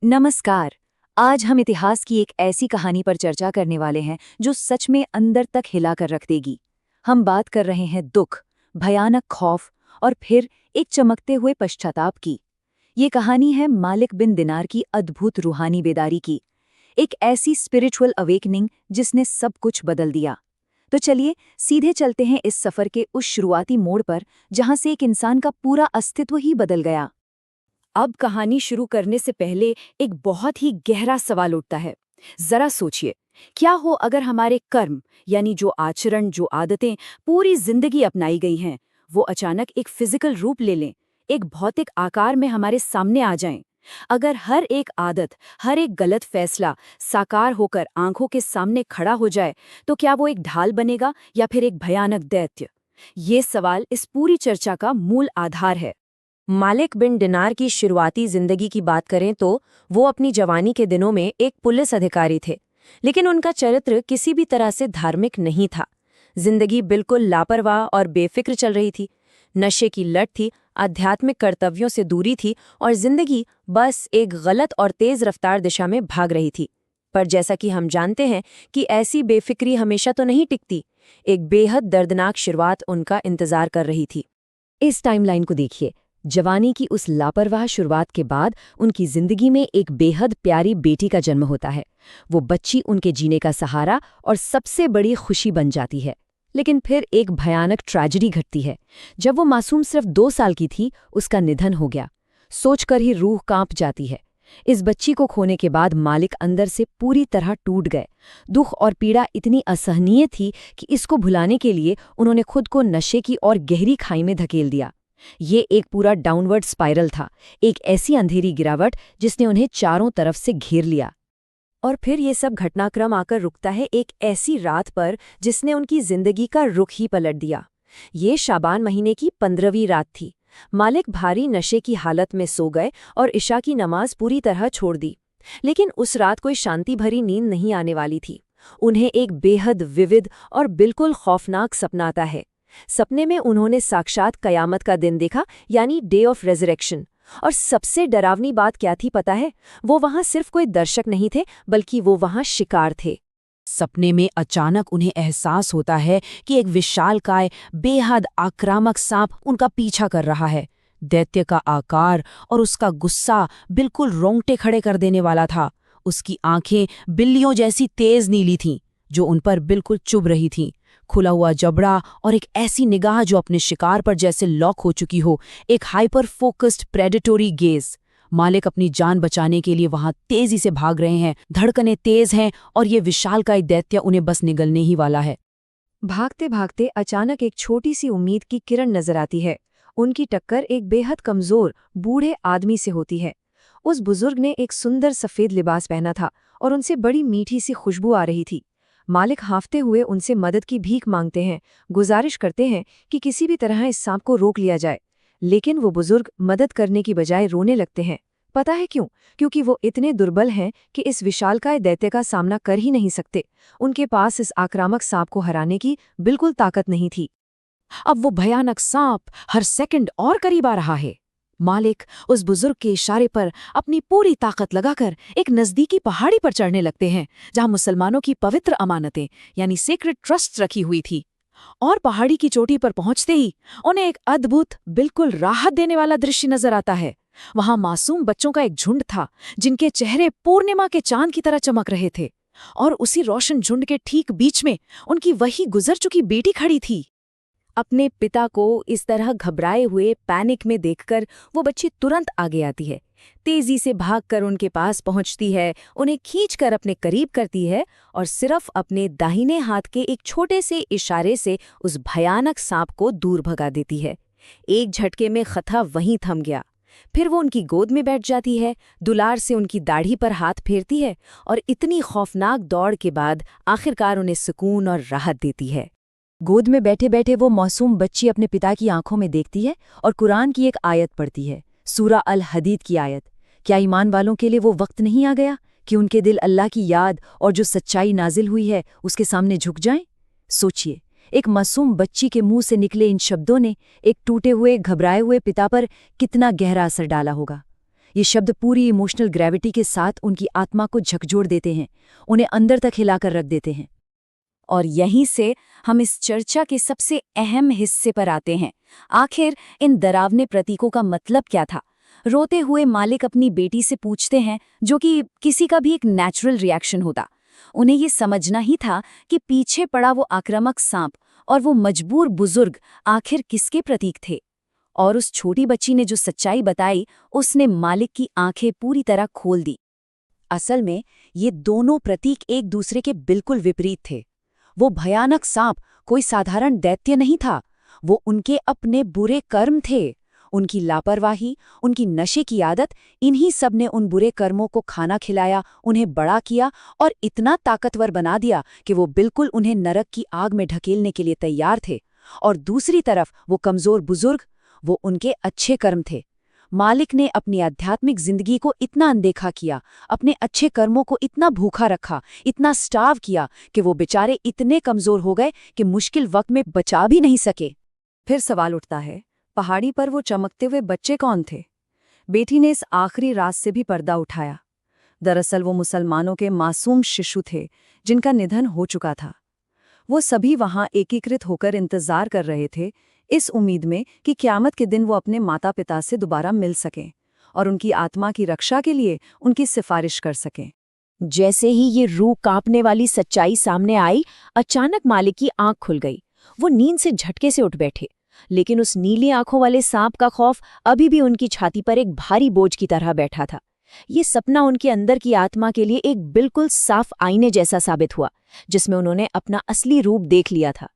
नमस्कार। आज हम इतिहास की एक ऐसी कहानी पर चर्चा करने वाले हैं जो सच में अंदर तक हिला कर रख देगी। हम बात कर रहे हैं दुख, भयानक खौफ और फिर एक चमकते हुए पश्चाताप की। ये कहानी है मालिक बिन दिनार की अद्भुत रूहानी बेदारी की, एक ऐसी स्पिरिचुअल अवेकनिंग जिसने सब कुछ बदल दिया। तो चलिए सीधे चलते हैं इस सफर के उस शुरुआती मोड़ पर जहां से एक इंसान का पूरा अस्तित्व ही बदल गया। अब कहानी शुरू करने से पहले एक बहुत ही गहरा सवाल उठता है। जरा सोचिए, क्या हो अगर हमारे कर्म यानी जो आचरण, जो आदतें पूरी जिंदगी अपनाई गई हैं, वो अचानक एक फिजिकल रूप ले लें, एक भौतिक आकार में हमारे सामने आ जाएं। अगर हर एक आदत, हर एक गलत फैसला साकार होकर आंखों के सामने खड़ा हो जाए, तो क्या वो एक ढाल बनेगा या फिर एक भयानक दैत्य? ये सवाल इस पूरी चर्चा का मूल आधार है। मालिक बिन डिनार की शुरुआती जिंदगी की बात करें तो वो अपनी जवानी के दिनों में एक पुलिस अधिकारी थे, लेकिन उनका चरित्र किसी भी तरह से धार्मिक नहीं था। जिंदगी बिल्कुल लापरवाह और बेफिक्र चल रही थी। नशे की लत थी, आध्यात्मिक कर्तव्यों से दूरी थी और जिंदगी बस एक गलत और तेज रफ्तार दिशा में भाग रही थी। पर जैसा कि हम जानते हैं कि ऐसी बेफिक्री हमेशा तो नहीं टिकती। एक बेहद दर्दनाक शुरुआत उनका इंतजार कर रही थी। इस टाइमलाइन को देखिए। जवानी की उस लापरवाह शुरुआत के बाद उनकी जिंदगी में एक बेहद प्यारी बेटी का जन्म होता है। वो बच्ची उनके जीने का सहारा और सबसे बड़ी खुशी बन जाती है। लेकिन फिर एक भयानक ट्रेजेडी घटती है। जब वो मासूम सिर्फ 2 साल की थी, उसका निधन हो गया। सोचकर ही रूह कांप जाती है। इस बच्ची को खोने के बाद मालिक अंदर से पूरी तरह टूट गए। दुख और पीड़ा इतनी असहनीय थी कि इसको भुलाने के लिए उन्होंने खुद को नशे की और गहरी खाई में धकेल दिया। ये एक पूरा डाउनवर्ड स्पाइरल था, एक ऐसी अंधेरी गिरावट जिसने उन्हें चारों तरफ से घेर लिया। और फिर ये सब घटनाक्रम आकर रुकता है एक ऐसी रात पर जिसने उनकी जिंदगी का रुख ही पलट दिया। ये शाबान महीने की 15वीं रात थी। मालिक भारी नशे की हालत में सो गए और इशा की नमाज पूरी तरह छोड़ दी। लेकिन उस रात कोई शांति भरी नींद नहीं आने वाली थी। उन्हें एक बेहद विविध और बिल्कुल खौफनाक सपना आता है। सपने में उन्होंने साक्षात कयामत का दिन देखा, यानी डे ऑफ रेजरेक्शन। और सबसे डरावनी बात क्या थी पता है? वो वहां सिर्फ कोई दर्शक नहीं थे, बल्कि वो वहां शिकार थे। सपने में अचानक उन्हें एहसास होता है कि एक विशालकाय, बेहद आक्रामक सांप उनका पीछा कर रहा है। दैत्य का आकार और उसका गुस्सा बिल्कुल रोंगटे खड़े कर देने वाला था। उसकी आंखें बिल्लियों जैसी तेज नीली थीं, जो उन पर बिल्कुल चुभ रही थीं। खुला हुआ जबड़ा और एक ऐसी निगाह जो अपने शिकार पर जैसे लॉक हो चुकी हो, एक हाइपर फोकस्ड प्रेडेटोरी गेज। मालिक अपनी जान बचाने के लिए वहां तेजी से भाग रहे हैं, धड़कनें तेज हैं और ये विशालकाय दैत्य उन्हें बस निगलने ही वाला है। भागते भागते अचानक एक छोटी सी उम्मीद की किरण नजर आती है। उनकी टक्कर एक बेहद कमजोर बूढ़े आदमी से होती है। उस बुजुर्ग ने एक सुंदर सफेद लिबास पहना था और उनसे बड़ी मीठी सी खुशबू आ रही थी। मालिक हांफते हुए उनसे मदद की भीख मांगते हैं, गुजारिश करते हैं कि किसी भी तरह इस सांप को रोक लिया जाए। लेकिन वो बुजुर्ग मदद करने की बजाय रोने लगते हैं। पता है क्यों? क्योंकि वो इतने दुर्बल हैं कि इस विशालकाय दैत्य का सामना कर ही नहीं सकते। उनके पास इस आक्रामक सांप को हराने की बिल्कुल ताकत नहीं थी। अब वो भयानक सांप हर सेकंड और करीब आ रहा है। मालिक उस बुजुर्ग के इशारे पर अपनी पूरी ताकत लगाकर एक नजदीकी पहाड़ी पर चढ़ने लगते हैं, जहां मुसलमानों की पवित्र अमानतें यानी सेक्रेड ट्रस्ट रखी हुई थी। और पहाड़ी की चोटी पर पहुंचते ही उन्हें एक अद्भुत, बिल्कुल राहत देने वाला दृश्य नजर आता है। वहां मासूम बच्चों का एक झुंड था, जिनके चेहरे पूर्णिमा के चांद की तरह चमक रहे थे। और उसी रोशन झुंड के ठीक बीच में उनकी वही गुजर चुकी बेटी खड़ी थी। अपने पिता को इस तरह घबराए हुए, पैनिक में देखकर वो बच्ची तुरंत आगे आती है। तेजी से भागकर उनके पास पहुंचती है, उन्हें खींचकर अपने करीब करती है और सिर्फ अपने दाहिने हाथ के एक छोटे से इशारे से उस भयानक सांप को दूर भगा देती है। एक झटके में खथा वहीं थम गया। फिर वो उनकी गोद में बैठ जाती है, दुलार से उनकी दाढ़ी पर हाथ फेरती है और इतनी खौफनाक दौड़ के बाद आखिरकार उन्हें सुकून और राहत देती है। गोद में बैठे बैठे वो मासूम बच्ची अपने पिता की आंखों में देखती है और कुरान की एक आयत पढ़ती है, सूरा अल हदीद की आयत। क्या ईमान वालों के लिए वो वक्त नहीं आ गया कि उनके दिल अल्लाह की याद और जो सच्चाई नाजिल हुई है उसके सामने झुक जाएं? सोचिए, एक मासूम बच्ची के मुंह से निकले इन शब्दों ने एक टूटे हुए, घबराए हुए पिता पर कितना गहरा असर डाला होगा। ये शब्द पूरी इमोशनल ग्रेविटी के साथ उनकी आत्मा को झकझोर देते हैं, उन्हें अंदर तक हिलाकर रख देते हैं। और यहीं से हम इस चर्चा के सबसे अहम हिस्से पर आते हैं। आखिर इन डरावने प्रतीकों का मतलब क्या था? रोते हुए मालिक अपनी बेटी से पूछते हैं, जो कि किसी का भी एक नेचुरल रिएक्शन होता। उन्हें ये समझना ही था कि पीछे पड़ा वो आक्रामक सांप और वो मजबूर बुजुर्ग आखिर किसके प्रतीक थे। और उस छोटी बच्ची ने जो सच्चाई बताई, उसने मालिक की आंखें पूरी तरह खोल दी। असल में ये दोनों प्रतीक एक दूसरे के बिल्कुल विपरीत थे। वो भयानक सांप कोई साधारण दैत्य नहीं था, वो उनके अपने बुरे कर्म थे। उनकी लापरवाही, उनकी नशे की आदत, इन्हीं सब ने उन बुरे कर्मों को खाना खिलाया, उन्हें बड़ा किया और इतना ताकतवर बना दिया कि वो बिल्कुल उन्हें नरक की आग में ढकेलने के लिए तैयार थे। और दूसरी तरफ वो कमजोर बुजुर्ग, वो उनके अच्छे कर्म थे। मालिक ने अपनी आध्यात्मिक जिंदगी को इतना अनदेखा किया, अपने अच्छे कर्मों को इतना भूखा रखा, इतना स्टार्व किया कि वो बेचारे इतने कमजोर हो गए कि मुश्किल वक्त में बचा भी नहीं सके। फिर सवाल उठता है, पहाड़ी पर वो चमकते हुए बच्चे कौन थे? बेटी ने इस आखिरी रात से भी पर्दा उठाया। दरअसल वो मुसलमानों के मासूम शिशु थे, जिनका निधन हो चुका था। वो सभी वहां एकीकृत होकर इंतजार कर रहे थे, इस उम्मीद में कि क़यामत के दिन वो अपने माता पिता से दोबारा मिल सकें और उनकी आत्मा की रक्षा के लिए उनकी सिफारिश कर सकें। जैसे ही ये रूह कांपने वाली सच्चाई सामने आई, अचानक मालिक की आंख खुल गई। वो नींद से झटके से उठ बैठे, लेकिन उस नीली आंखों वाले सांप का खौफ अभी भी उनकी छाती पर एक भारी बोझ की तरह बैठा था। ये सपना उनके अंदर की आत्मा के लिए एक बिल्कुल साफ आईने जैसा साबित हुआ, जिसमें उन्होंने अपना असली रूप देख लिया था।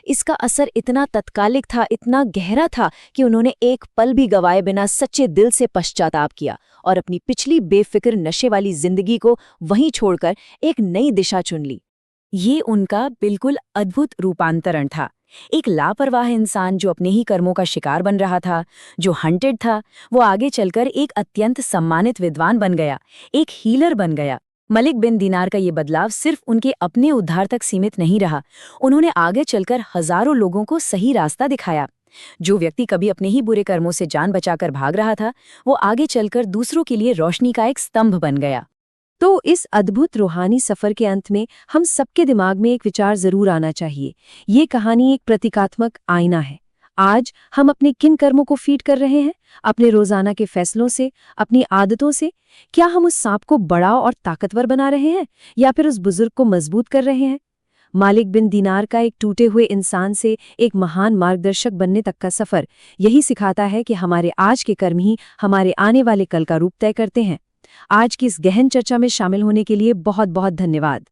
इसका असर इतना तत्कालिक था, इतना गहरा था कि उन्होंने एक पल भी गवाए बिना सच्चे दिल से पश्चाताप किया और अपनी पिछली बेफिक्र नशे वाली जिंदगी को वहीं छोड़कर एक नई दिशा चुन ली। ये उनका बिल्कुल अद्भुत रूपांतरण था। एक लापरवाह इंसान जो अपने ही कर्मों का शिकार बन रहा था, जो हंटेड था, वो आगे चलकर एक अत्यंत सम्मानित विद्वान बन गया, एक हीलर बन गया। मलिक बिन दीनार का ये बदलाव सिर्फ उनके अपने उद्धार तक सीमित नहीं रहा, उन्होंने आगे चलकर हजारों लोगों को सही रास्ता दिखाया। जो व्यक्ति कभी अपने ही बुरे कर्मों से जान बचाकर भाग रहा था, वो आगे चलकर दूसरों के लिए रोशनी का एक स्तंभ बन गया। तो इस अद्भुत रूहानी सफर के अंत में हम सबके दिमाग में एक विचार जरूर आना चाहिए। ये कहानी एक प्रतीकात्मक आईना है। आज हम अपने किन कर्मों को फीड कर रहे हैं? अपने रोजाना के फैसलों से, अपनी आदतों से? क्या हम उस सांप को बड़ा और ताकतवर बना रहे हैं या फिर उस बुजुर्ग को मजबूत कर रहे हैं? मालिक बिन दीनार का एक टूटे हुए इंसान से एक महान मार्गदर्शक बनने तक का सफर यही सिखाता है कि हमारे आज के कर्म ही हमारे आने वाले कल का रूप तय करते हैं। आज की इस गहन चर्चा में शामिल होने के लिए बहुत बहुत धन्यवाद।